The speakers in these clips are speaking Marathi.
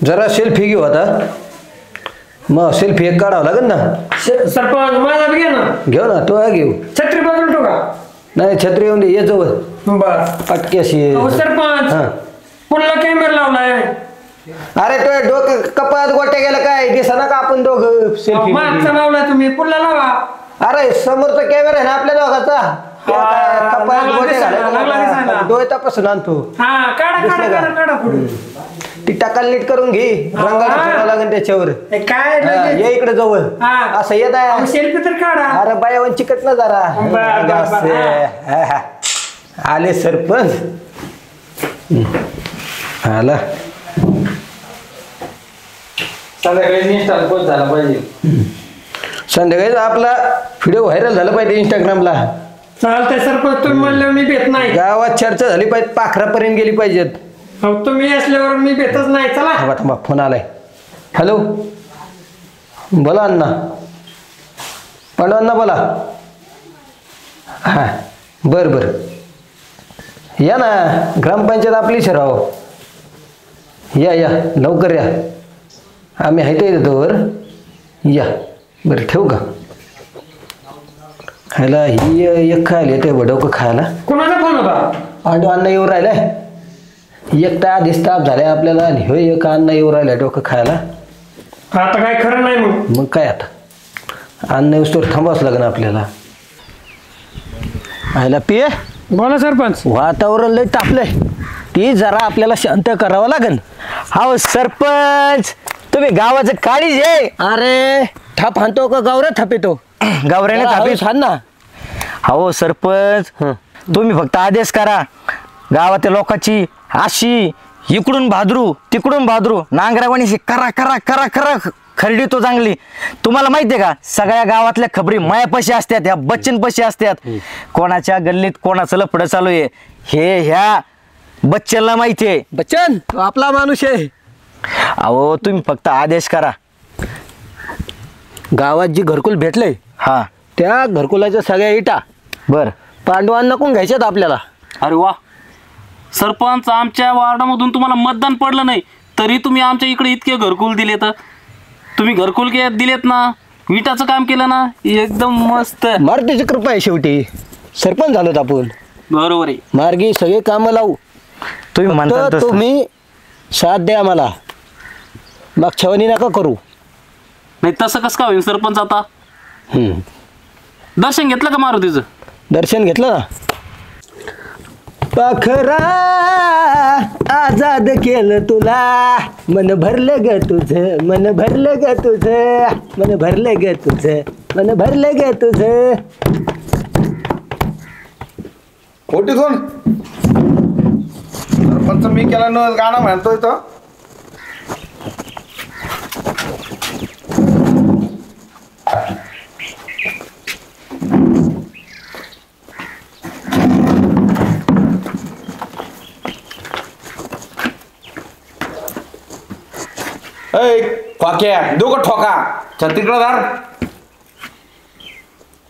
जरा सेल्फी घेऊ आता. मग सेल्फी एक काढावं लागेल ना. सरपंच माझा बी घे ना. घेऊ ना, तो घेऊ. छत्री बाजूला ठेवू का? नाही छत्री येऊन दे, ये जवळ बर. पटकी अशी. सरपंच पुन्हा कॅमेरा लावलाय. अरे तो डोकं कपाळात गोट्या गेलं काय दिसना का आपण दोघं सेल्फी. मागचा लावलाय तुम्ही, पुन्हा लावा. अरे समोरचा कॅमेरा आहे ना आपल्या दोघाचा. कपाळात गोट्या घालायला डोळे तपासून आणतो. काढा पुढे. ती टकाल नीट करून घे. रंगाला लागेल त्याच्यावर. काय ये इकडे जवळ असं येत आहे. सेल्फी तर काढा. अरे बायावन चिकट ना जरा. आले सरपंच. आला संध्याकाळी झाला पाहिजे. संध्याकाळी आपला व्हिडिओ व्हायरल झाला पाहिजे इंस्टाग्रामला. चालतंय सरपंच, तुम्ही म्हणलं मी भेट नाही. गावात चर्चा झाली पाहिजे, पाखरापर्यंत गेली पाहिजेत. तुम्ही असल्यावर मी भेटच नाही. चला थांबा फोन आलाय. हॅलो बोला अण्णा. पांडवांना बोला. हा बर बर या ना. ग्रामपंचायत आपलीच राहो. या या लवकर या. आम्ही आहे ते तोवर या. बरं ठेवू का? खायला ही एक खायला येते डोकं खायला. कोणाचा फोन होता? पांडू अण्णा येऊ राहिलाय. एक आधीच ताप झालाय आपल्याला आणि ह्यो एक अण्णा येऊ राहिलाय डोकं खायला. आता काय खरं नाही. मग काय आता अन्न येऊस्तोवर थांबावंच लागेल आपल्याला. आयला पिये. बोला सरपंच. वातावरण लय तापलंय, ती जरा आपल्याला शांत करावं लागेल. हाव सरपंच, तुम्ही गावाचं काळीज आहे. अरे थाप हाणतो का गावऱ्या थाप येतो? गावऱ्याने थापी छान ना. हो सरपंच, तुम्ही फक्त आदेश करा. गावातल्या लोकांची अशी इकडून भादरू तिकडून भादरू नांगरावाणी करा करा करा करा खरडी तो चांगली. तुम्हाला माहितीये का, सगळ्या गावातल्या खबरी मायापाशी असतात, ह्या बच्चनपाशी असतात. कोणाच्या गल्लीत कोणाचं लफडं चालू आहे हे ह्या बच्चनला माहितीये. बच्चन आपला माणूस आहे. अहो तुम्ही फक्त आदेश करा. गावात जी घरकुल भेटलंय हा त्या घरकुलाच्या सगळ्या इटा बर पांडवांना कोण घ्यायच्यात आपल्याला. अरे वा सरपंच, आमच्या वार्डामधून तुम्हाला मतदान पडलं नाही तरी तुम्ही आमच्या इकडे इतके घरकुल दिले. तर तुम्ही घरकुल दिलेत ना, विटाचं काम केलं ना, एकदम मस्त. मारुतीची कृपा आहे. शेवटी सरपंच झालोत आपण. बरोबर आहे. मार्गी सगळे कामं लावू. तुम्ही म्हणता तसं. तुम्ही साथ द्या मला. मागच्या वाणी नका करू. नाही तसं कसं का होईल सरपंच. आता दर्शन घेतलं का मारुतीचं? दर्शन घेतलं ना. पाखरा आजाद केलं तुला, मन भरलं ग तुझं, मन भरलं ग तुझं, मन भरलं ग तुझं, मन भरलं ग तुझं. खोटी कोण सरपंच मी केला न गाणं म्हणतोय तो. ठोक्या दोघं ठोका छत्तीकडे धार.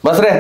बस रे.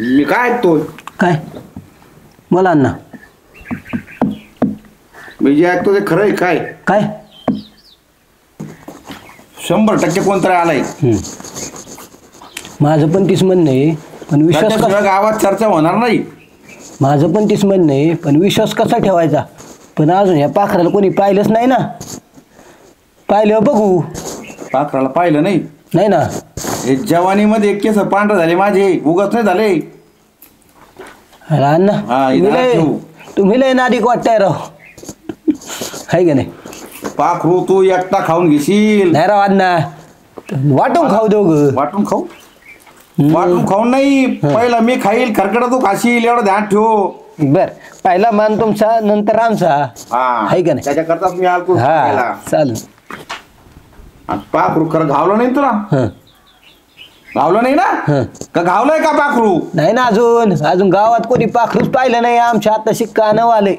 मी काय ऐकतोय? काय बोला अण्णा. मी जे ऐकतो ते खरं आहे काय? काय 100% कोणतरी आलाय. माझं पण तीच म्हणणं आहे, पण विश्वास त्याच्याशिवाय गावात चर्चा होणार नाही. माझं पण तीच म्हणणं आहे, पण विश्वास कसा ठेवायचा. पण अजून ह्या पाखराला कोणी पाहिलंच नाही ना. पाहिलं बघू. पाखराला पाहिलं नाही. नाही ना. हे जवानीमध्ये एक केस पांढरे झाले माझे, उगाच नाही झाले. अण्णा तुम्ही लय नादिक वाटताय राव. आहे का नाही? पाखरू तू एकटा खाऊन घेशील. नाही राव अण्णा, वाटून खाऊ दोघं. वाटून खाऊ? वाटून खाऊन नाही, पहिला मी खाईल खरकडा तू खाशील एवढं ध्यान ठेव. बर पहिला मान तुमचा नंतर आमचा आहे का नाही? त्याच्याकरताच मी आलो हा चालेल. पाखरू खरं घावलं नाही तुला? हं. घावलं नाही ना? का घावलंय का पाखरू? नाही ना अजून गावात कोणी पाखरूच पाहिलं नाही. आमच्या आता कानव आले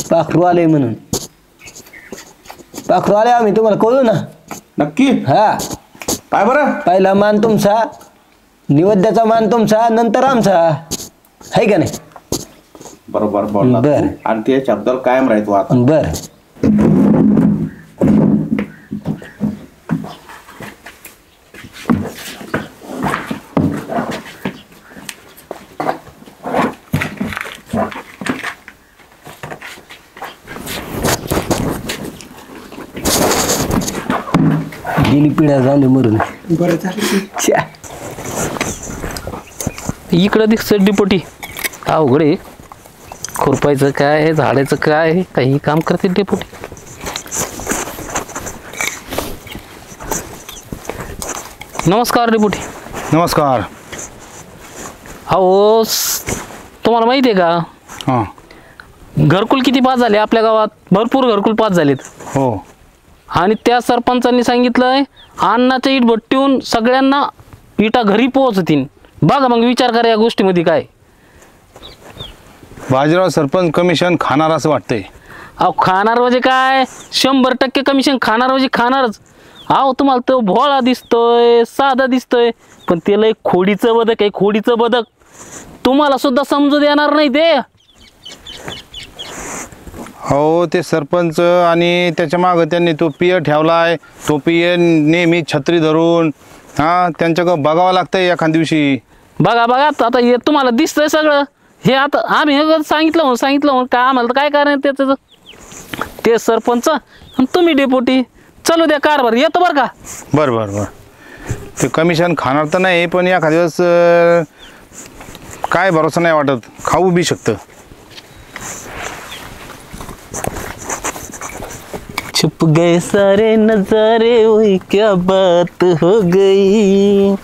पाखरू आले म्हणून. पाखरू आले आम्ही तुम्हाला कळू ना. नक्की? हा काय बरं? पहिला मान तुमचा, निवेद्याचा मान तुमचा, नंतर आमचा आहे का नाही? बरोबर बोलला तू. बरं. आणि ते शब्दाला कायम राहतो आता. बर गेली पिढ्या झाली मरून. बरं झालं. इकडं दिसतं डिपोटी अवघड आहे. खुरपायचं काय, झाडायचं काय, काही काम करते डेपुटी. नमस्कार डेपुटी. नमस्कार. अहो तुम्हाला माहिती आहे का हां. घरकुल किती पास झाले आपल्या गावात? भरपूर घरकुल पास झालेत. हो. आणि त्या सरपंचांनी सांगितलंय अन्नाच्या इट भट्टीहून सगळ्यांना इटा घरी पोहोचतील. बघा मग विचार करा या गोष्टीमध्ये काय. बाजीराव सरपंच कमिशन खाणार असं वाटतंय. अहो खाणार म्हणजे काय, 100% कमिशन खाणार म्हणजे खाणारच. अहो तुम्हाला तो भोळा दिसतोय, साधा दिसतोय, पण त्याला एक खोडीचं बदक आहे. खोडीचं बदक तुम्हाला सुद्धा समजू देणार नाही ते. हो ते सरपंच आणि त्याच्या मागं त्यांनी तो पिय ठेवलाय. तो पिय नेहमी छत्री धरून त्यांच्याकडं बघावं लागतंय एखाद दिवशी. बघा आता हे तुम्हाला दिसतंय सगळं. हे आता आम्ही हे सांगितलं म्हणून काय आम्हाला तर काय कारण त्याचं. ते सरपंच आणि तुम्ही डेपुटी चलू द्या कारभार. येतो बरं का. बरं. ते कमिशन खाणार तर नाही, पण एखाद दिवस काय भरोसा नाही वाटत, खाऊ बी शकतं. छुप गए सारे नजारे, वही क्या बात हो गई,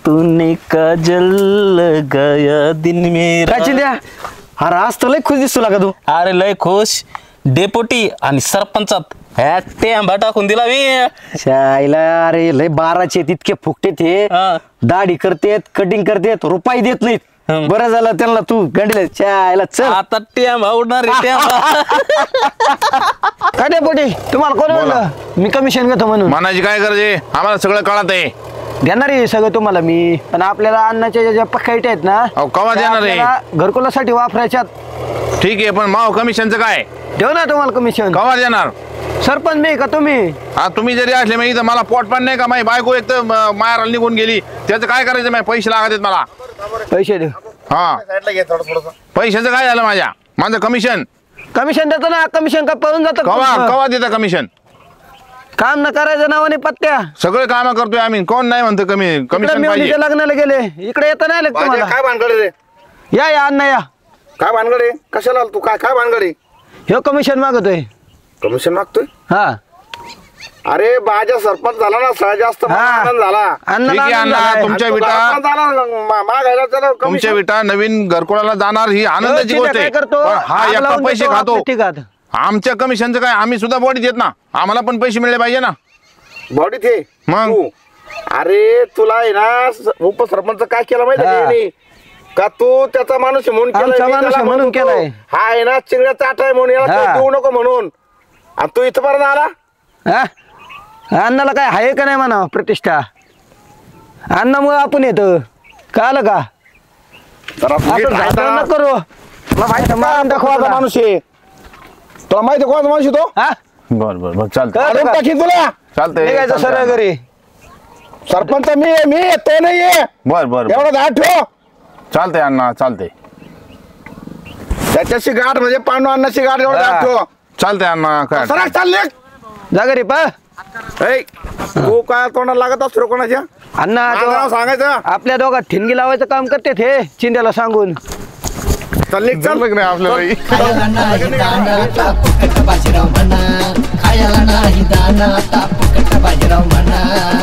तूने काजल लगाया दिन मेरा. द्या. अरे आज तर लय खुश दिसतो लागा तू. अरे लय खुश. डेपुटी आणि सरपंचात टेंबा टाकून दिला मी. शायला अरे लय बाराचे तितके फुकटे ते. दाढी करतेत, कटिंग करतेत, रुपये देत नाहीत. बरं झालं त्यांना तू गंडले. शायला चल आता टेंबा उडणार रे टेंबा. काय डेपुटी तुम्हाला कोण म्हणलं मी कमिशन घेतो म्हणून? मनाची काय गरज आहे, आम्हाला सगळं कळत आहे. देणार आहे सगळं तुम्हाला मी, पण आपल्याला अन्नाच्या ज्या पकाईट आहेत ना अहो, केव्हा त्या देणार आहे? आपल्याला घरकुलासाठी वापरायच्यात. ठीक आहे, पण माव कमिशनचं काय? देऊ ना तुम्हाला कमिशन. केव्हा देणार? सरपंच मी का तुम्ही? हा तुम्ही जरी असले मग इथं मला पोट पण नाही का? माझी बायको एक तर माहेराला निघून गेली, त्याचं काय करायचं? माझे पैसे लागत आहेत मला. पैसे देऊ. हा पैशाचं काय झालं? माझं कमिशन देतो ना. कमिशन का पळून जातं? कवा देता कमिशन? काम न करायचं नावाने पत्त्या सगळे काम करतोय आम्ही. कोण नाही म्हणतो कमिशन पाहिजे? लग्नाला गेले इकडे येतं नाही आलं तुम्हाला? काय भानगड रे? या अण्णा या. काय भानगड आहे? कशाला आला तू? काय भानगड आहे? ह्यो कमिशन मागतोय. कमिशन मागतोय? हा अरे बाजा सरपंच झाला ना, सगळ्यात जास्त आनंद झाला. ठीक आहे अण्णा, तुमच्या विटा तुमच्या विटा नवीन घरकुलाला जाणार ही आनंदाची गोष्ट आहे. पण हा एकटा पैसे खातो. आमच्या कमिशनचं काय? आम्ही सुद्धा बॉडी देत ना, आम्हाला पण पैसे मिळले पाहिजे ना. बॉडी थे मग तू. अरे तुला आहे ना उपसरपंच काय केलं माहिती आहे का? तू त्याचा माणूस आहे म्हणून आमचा माणूस आहे म्हणून केलाय. हा आहे ना चिंगड्या चाट आहे म्हणून याला काही देऊ नको म्हणून. आणि तू इथपर्यंत आला. हा अण्णाला काय आहे का नाही म्हणा प्रतिष्ठा? अण्णामुळे आपण येतो कळलं का? असं करू. तुला माहिती कोणाचा माणूस आहे? तुला माहिती कोणाचा माणूस आहे तो? हा बर चालतंय. अजून टाकीन तुला. चालतंय सरळ घरी. सरपंच मी तो नाहीये. बर एवढं धाड ठेव. चालतंय अण्णा, चालतंय. त्याच्याशी गाठ म्हणजे पांडू अण्णाची गाठ. एवढं धाड ठेव. चालतंय अण्णा. काय सरळ चालले जा घरी पा. तू काय तोंडाला लागत असतो कोणाच्या? अण्णा सांगायचं आपल्या दोघात ठिणगी लावायचं काम करते हे चिंध्याला सांगून. चालले चल नाही आपल्याला. खायला नाही दाना तापकट बाजीराव म्हणा, खायला नाही दाना तापकट बाजीराव म्हणा.